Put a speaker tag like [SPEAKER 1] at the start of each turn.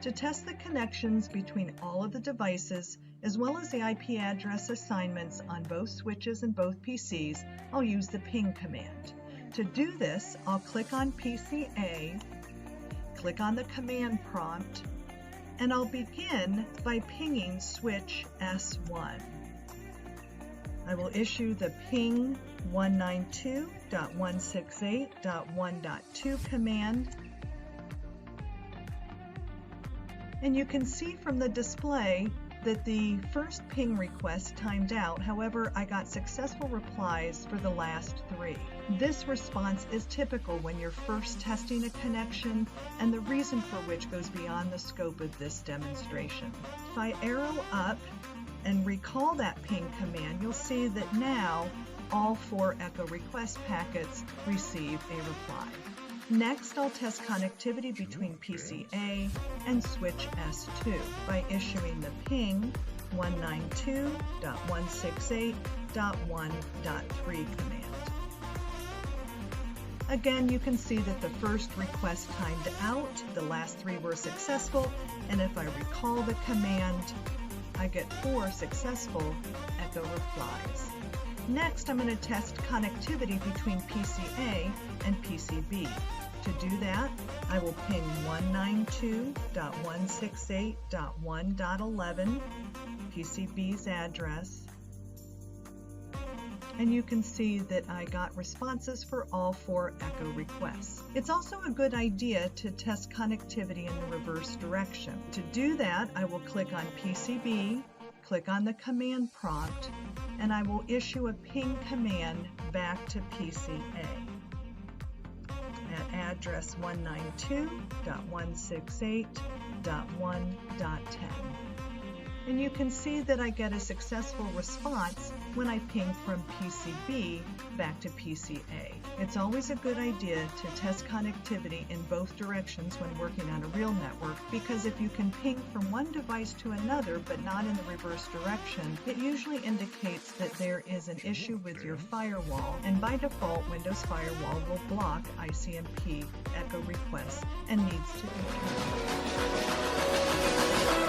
[SPEAKER 1] To test the connections between all of the devices, as well as the IP address assignments on both switches and both PCs, I'll use the ping command. To do this, I'll click on PCA, click on the command prompt, and I'll begin by pinging switch S1. I will issue the ping 192.168.1.2 command, and you can see from the display that the first ping request timed out. However, I got successful replies for the last 3. This response is typical when you're first testing a connection, and the reason for which goes beyond the scope of this demonstration. If I arrow up and recall that ping command, you'll see that now all 4 echo request packets receive a reply. Next, I'll test connectivity between PCA and switch S2 by issuing the ping 192.168.1.3 command. Again, you can see that the first request timed out, the last 3 were successful, and if I recall the command, I get 4 successful echo replies. Next, I'm going to test connectivity between PCA and PCB. To do that, I will ping 192.168.1.11, PCB's address, and you can see that I got responses for all 4 echo requests. It's also a good idea to test connectivity in the reverse direction. To do that, I will click on PCB, click on the command prompt, and I will issue a ping command back to PCA at address 192.168.1.10. And you can see that I get a successful response when I ping from PCB back to PCA. It's always a good idea to test connectivity in both directions when working on a real network, because if you can ping from one device to another but not in the reverse direction, it usually indicates that there is an issue with your firewall, and by default Windows Firewall will block ICMP echo requests and needs to be turned off.